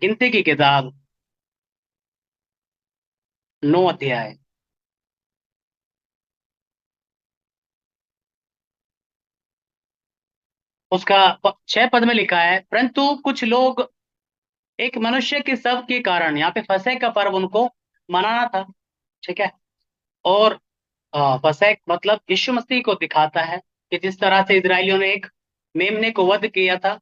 गिनती की किताब 9 अध्याय। उसका 6 पद में लिखा है, परंतु कुछ लोग एक मनुष्य के शव के कारण, यहाँ पे फसह का पर्व उनको मनाना था। ठीक है। और फसह मतलब यीशु मसीह को दिखाता है कि जिस तरह से इजरायलियों ने एक मेमने को वध किया था,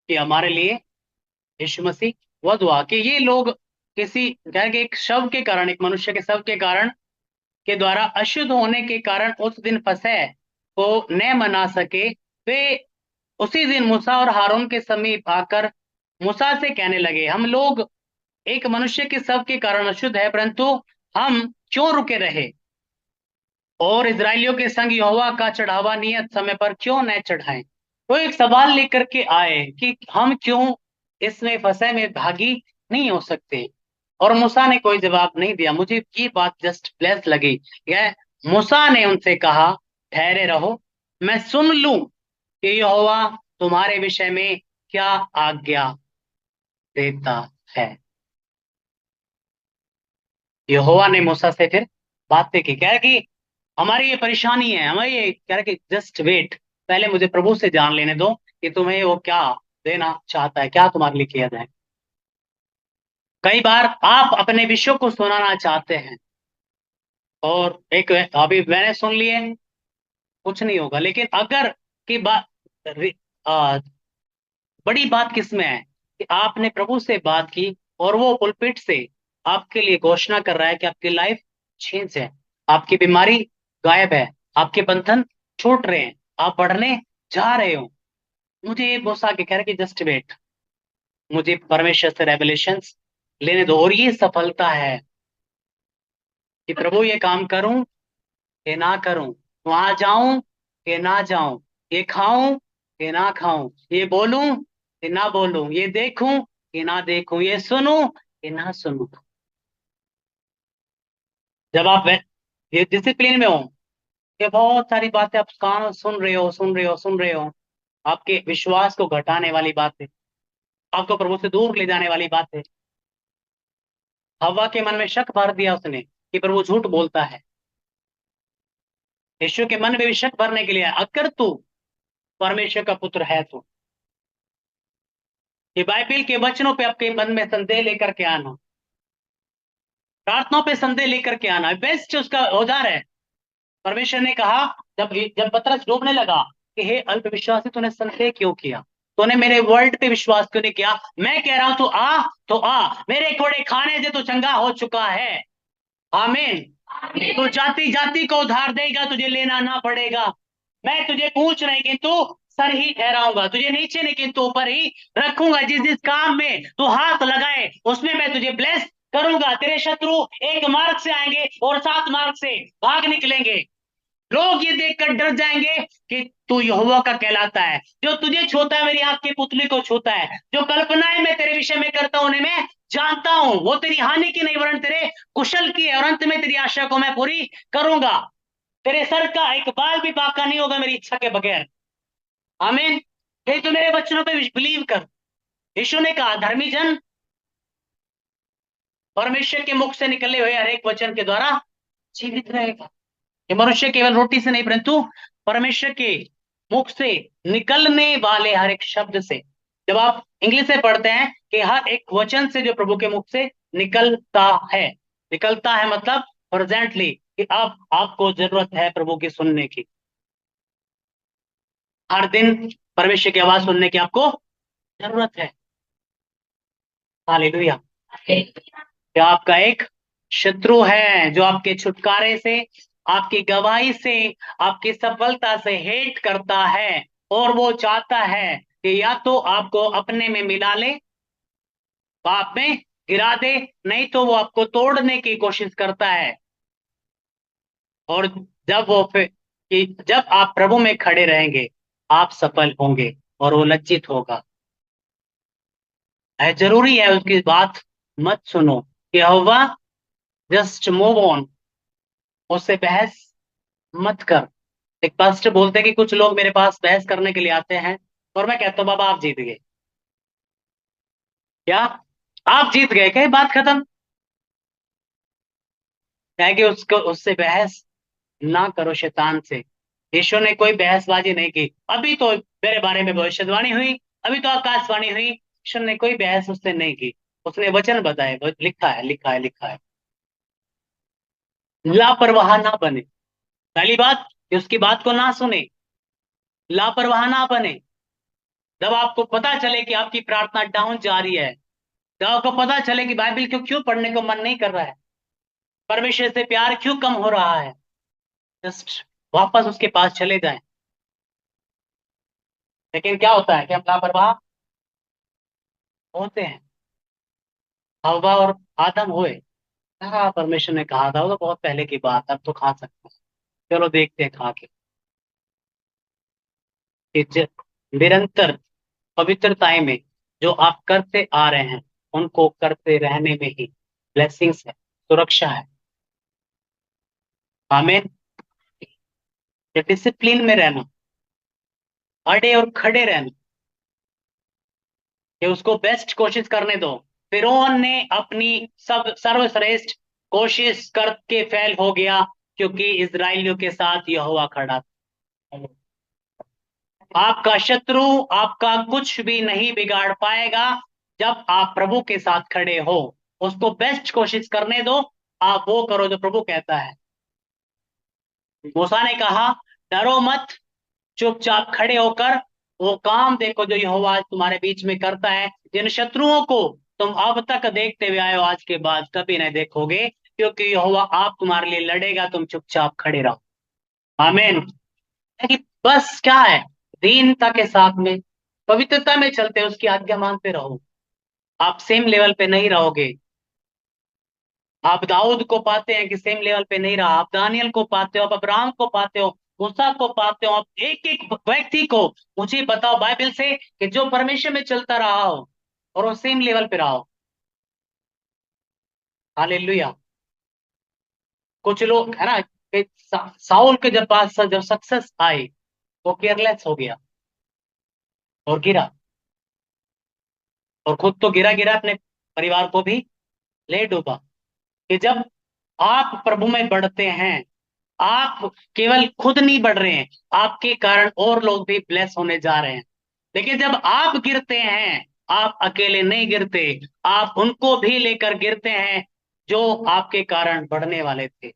कि हमारे लिए यीशु मसीह वध हुआ, कि ये लोग किसी क्या है कि एक शव के कारण, एक मनुष्य के शव के कारण के द्वारा अशुद्ध होने के कारण उस दिन फसह को न मना सके। वे उसी दिन मूसा और हारून के समीप आकर मूसा से कहने लगे, हम लोग एक मनुष्य के शव के कारण अशुद्ध है, परंतु हम क्यों रुके रहे और इजरायलियों के संग यहोवा का चढ़ावा नियत समय पर क्यों न चढ़ाएं। तो एक सवाल लेकर के आए कि हम क्यों इसमें फंसे में भागी नहीं हो सकते। और मूसा ने कोई जवाब नहीं दिया। मुझे ये बात जस्ट ब्लेस लगी। यह मूसा ने उनसे कहा, ठहरे रहो, मैं सुन लूं कि यहोवा तुम्हारे विषय में क्या आज्ञा देता है। यहोवा ने मूसा से फिर बातें की, कह रहा कि हमारी ये परेशानी है, हमारी ये कह रहा कि जस्ट वेट, पहले मुझे प्रभु से जान लेने दो कि तुम्हें वो क्या देना चाहता है, क्या तुम्हारे लिए किया जाए। कई बार आप अपने विषयों को सुनाना चाहते हैं और एक अभी मैंने सुन लिए, कुछ नहीं होगा। लेकिन अगर की बात, आ, बड़ी बात किसमें है कि आपने प्रभु से बात की और वो पुलपिट से आपके लिए घोषणा कर रहा है कि आपकी लाइफ चेंज है, आपकी बीमारी गायब है, आपके बंधन छूट रहे हैं, आप बढ़ने जा रहे हो। मुझे ये बहुत आगे कह रहा है कि जस्ट वेट, मुझे परमेश्वर से रेवलेशंस लेने दो। और ये सफलता है कि प्रभु ये काम करूं कि ना करूं, वहां जाऊं कि ना जाऊं, ये खाऊं कि ना खाऊं, ये बोलूं कि ना बोलूं, ये देखूं कि ना देखूं, ये सुनूं कि ना सुनूं। जब आप ये डिसिप्लिन में हो, ये बहुत सारी बातें आप कान सुन रहे हो, सुन रहे हो, सुन रहे हो, आपके विश्वास को घटाने वाली बात है, आपको प्रभु से दूर ले जाने वाली बात है। हवा के मन में शक भर दिया उसने कि प्रभु झूठ बोलता है। यीशु के मन में भी शक भरने के लिए, अगर तू परमेश्वर का पुत्र है तो ये बाइबल के वचनों पे आपके मन में संदेह लेकर के आना, प्रार्थनाओं पे संदेह लेकर के आना बेस्ट उसका औजार है। परमेश्वर ने कहा, जब जब पतरस डूबने लगा, कि हे अल्पविश्वासी, तूने संदेह क्यों किया, तूने मेरे वर्ड पे विश्वास क्यों नहीं किया। मैं कह रहा हूं, तू आ तो आ, मेरे कोड़े खाने से तो चंगा हो चुका है। आमीन। तू जाति जाति को उधार देगा, तुझे लेना ना पड़ेगा। मैं तुझे ऊंच नहीं किंतु सर ही ठहराऊंगा, तुझे नीचे नहीं किंतु ऊपर ही रखूंगा। जिस जिस काम में तू हाथ लगाए उसमें मैं तुझे ब्लेस करूंगा। तेरे शत्रु एक मार्ग से आएंगे और 7 मार्ग से भाग निकलेंगे। लोग ये देखकर डर जाएंगे कि तू यहोवा का कहलाता है। जो तुझे छूता है मेरी आंख की पुतली को छूता है। जो कल्पनाएं मैं तेरे विषय में करता हूं उन्हें मैं जानता हूं। वो तेरी हानि की नहीं वरन तेरे कुशल की है, और अंत में तेरी आशा को मैं पूरी करूंगा। तेरे सर का एक बाल भी बांका नहीं होगा मेरी इच्छा के बगैर। आमीन। ये तो मेरे वचनों पे बिलीव कर। यीशु ने कहा, धर्मी जन परमेश्वर के मुख से निकले हुए हर एक वचन के द्वारा जीवित रहेगा। ये मनुष्य केवल रोटी से नहीं, परंतु परमेश्वर के मुख से निकलने वाले हर एक शब्द से। जब आप इंग्लिश से पढ़ते हैं कि हर एक वचन से जो प्रभु के मुख से निकलता है, निकलता है मतलब प्रेजेंटली, कि अब आपको जरूरत है प्रभु की सुनने की। हर दिन परमेश्वर की आवाज सुनने की आपको जरूरत है। हालेलुया। कि आपका एक शत्रु है जो आपके छुटकारे से, आपकी गवाही से, आपकी सफलता से हेट करता है। और वो चाहता है कि या तो आपको अपने में मिला ले, पाप में गिरा दे, नहीं तो वो आपको तोड़ने की कोशिश करता है। और जब वो फिर कि जब आप प्रभु में खड़े रहेंगे आप सफल होंगे और वो लज्जित होगा। है जरूरी है उसकी बात मत सुनो कि यहोवा, जस्ट मूव ऑन, उससे बहस मत कर। एक पास्टर बोलते हैं कि कुछ लोग मेरे पास बहस करने के लिए आते हैं और मैं कहता हूँ बाबा आप जीत गए। क्या आप जीत गए क्या, ये बात खत्म? क्या कि उसको उससे बहस ना करो शैतान से। यीशु ने कोई बहसबाजी नहीं की। अभी तो मेरे बारे में भविष्यवाणी हुई, अभी तो आकाशवाणी हुई, यीशु ने कोई बहस उससे नहीं की। उसने वचन बताए, लिखा है, लिखा है, लिखा है। लापरवाह ना बने। पहली बात कि उसकी बात को ना सुने, लापरवाह ना बने। जब आपको पता चले कि आपकी प्रार्थना डाउन जा रही है, जब आपको पता चले कि बाइबल क्यों क्यों पढ़ने को मन नहीं कर रहा है, परमेश्वर से प्यार क्यों कम हो रहा है, जस्ट वापस उसके पास चले जाएं। लेकिन क्या होता है कि हम लापरवाह होते हैं। हवा और आदम हुए, हाँ परमेश्वर ने कहा था, वो तो बहुत पहले की बात, अब तो खा सकते हैं। चलो देखते हैं खा के कि निरंतर पवित्रताएं में जो आप करते आ रहे हैं, उनको करते रहने में ही ब्लेसिंग्स है, सुरक्षा है। हमें डिसिप्लिन में रहना, अड़े और खड़े रहना, कि उसको बेस्ट कोशिश करने दो। फिरौन ने अपनी सब सर्वश्रेष्ठ कोशिश करके फेल हो गया, क्योंकि इजरायलियों के साथ यहोवा खड़ा था। आपका शत्रु आपका कुछ भी नहीं बिगाड़ पाएगा, जब आप प्रभु के साथ खड़े हो। उसको बेस्ट कोशिश करने दो, आप वो करो जो प्रभु कहता है। मूसा ने कहा, डरो मत, चुपचाप खड़े होकर वो काम देखो जो यहोवा आज तुम्हारे बीच में करता है। जिन शत्रुओं को तुम अब तक देखते हुए आए हो, आज के बाद कभी नहीं देखोगे, क्योंकि यहोवा आप तुम्हारे लिए लड़ेगा, तुम चुपचाप खड़े रहो। आमीन। कि बस क्या है, दीनता के साथ में, पवित्रता में चलते, उसकी आज्ञा मानते रहो। आप सेम लेवल पे नहीं रहोगे। आप दाऊद को पाते हैं कि सेम लेवल पे नहीं रहा, आप दानियल को पाते हो, आप अब्राहम को पाते हो, मूसा को पाते हो, आप एक एक व्यक्ति को मुझे बताओ बाइबल से कि जो परमेश्वर में चलता रहा हो और वो सेम लेवल पे रहा हो। हालेलुया। कुछ लोग है ना कि साउल के जब पास जब सक्सेस आई, वो केयरलेस हो गया और गिरा, और खुद तो गिरा गिरा, अपने परिवार को भी ले डूबा। कि जब आप प्रभु में बढ़ते हैं, आप केवल खुद नहीं बढ़ रहे हैं, आपके कारण और लोग भी ब्लेस होने जा रहे हैं। लेकिन जब आप गिरते हैं, आप अकेले नहीं गिरते, आप उनको भी लेकर गिरते हैं जो आपके कारण बढ़ने वाले थे।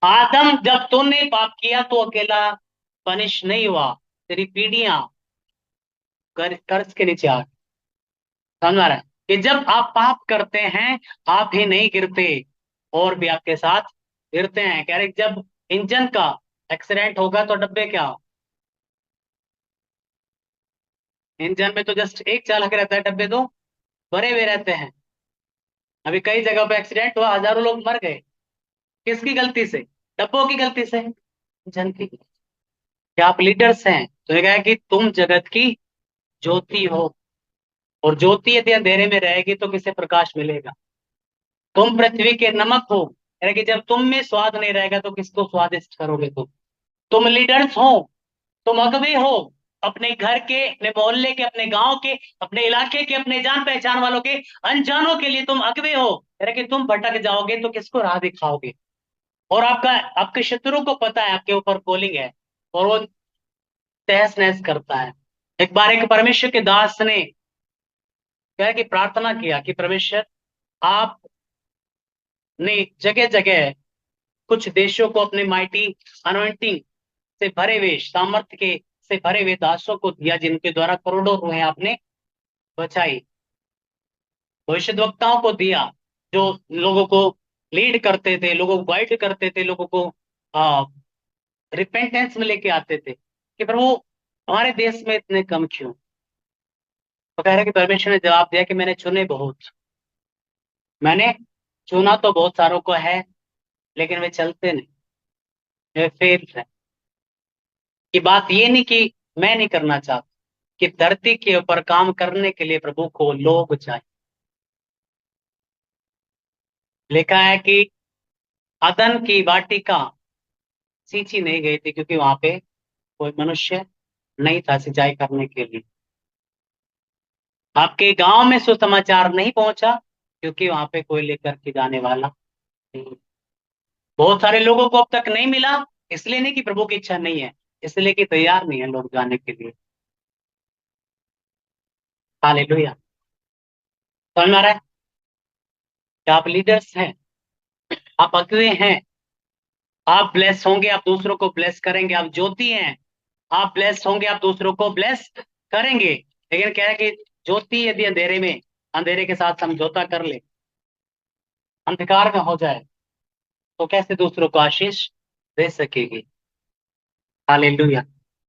आदम, जब तूने पाप किया तो अकेला पनिश नहीं हुआ, तेरी पीढ़ियां कर्ज के नीचे आ गई। समझ आ रहा है कि जब आप पाप करते हैं, आप ही नहीं गिरते, और भी आपके साथ गिरते हैं। कह रहे जब इंजन का एक्सीडेंट होगा तो डब्बे क्या, इंजन में तो जस्ट एक चालक रहता है, डब्बे तो भरे हुए रहते हैं। अभी कई जगह पे एक्सीडेंट हुआ, हजारों लोग मर गए। किसकी गलती से? डब्बों की गलती से, इंजन की। क्या आप लीडर्स हैं तो ये कहा है कि तुम जगत की ज्योति हो, और ज्योति यदि अंधेरे में रहेगी तो किसे प्रकाश मिलेगा? तुम पृथ्वी के नमक हो, यानी कि जब तुम में स्वाद नहीं रहेगा तो किसको स्वादिष्ट करोगे? तुम लीडर्स हो, तुम अगुवे हो, अपने घर के, अपने मोहल्ले के, अपने गांव के, अपने इलाके के, अपने जान पहचान वालों के, अनजानों के लिए तुम अगुवे हो। यानी कि तुम भटक जाओगे तो किसको राह दिखाओगे? और आपका, आपके शत्रु को पता है आपके ऊपर कॉलिंग है, और वो तहस नहस करता है। एक बार एक परमेश्वर के दास ने कहा कि प्रार्थना किया कि परमेश्वर, आपने जगह जगह कुछ देशों को अपने माइटी अनोइंटिंग से भरे हुए, सामर्थ्य के से भरे हुए दासों को दिया, जिनके द्वारा करोड़ों रूहें आपने बचाई। भविष्यद्वक्ताओं को दिया, जो लोगों को लीड करते थे, लोगों को गाइड करते थे, लोगों को रिपेंटेंस में लेके आते थे कि प्रभु हमारे देश में इतने कम क्यों? तो कह रहे कि परमेश्वर ने जवाब दिया कि मैंने चुने बहुत, मैंने चुना तो बहुत सारों को है, लेकिन वे चलते नहीं, वे फेल है। कि बात ये नहीं कि मैं नहीं करना चाहता, कि धरती के ऊपर काम करने के लिए प्रभु को लोग चाहिए। लिखा है कि अदन की वाटिका सींची नहीं गई थी, क्योंकि वहां पे कोई मनुष्य नहीं था सिंचाई करने के लिए। आपके गांव में सुसमाचार नहीं पहुंचा क्योंकि वहां पे कोई लेकर के जाने वाला नहीं। बहुत सारे लोगों को अब तक नहीं मिला, इसलिए नहीं कि प्रभु की इच्छा नहीं है, इसलिए कि तैयार नहीं है लोग जाने के लिए। हालेलुया। समझ में आ रहा है कि आप लीडर्स हैं, आप अगुए हैं, आप ब्लेस होंगे, आप दूसरों को ब्लेस करेंगे, आप ज्योति हैं, आप ब्लेस होंगे, आप दूसरों को ब्लेस करेंगे। लेकिन क्या है कि ज्योति यदि अंधेरे में, अंधेरे के साथ समझौता कर ले, अंधकार में हो जाए, तो कैसे दूसरों को आशीष दे सकेगी। हालेलुया।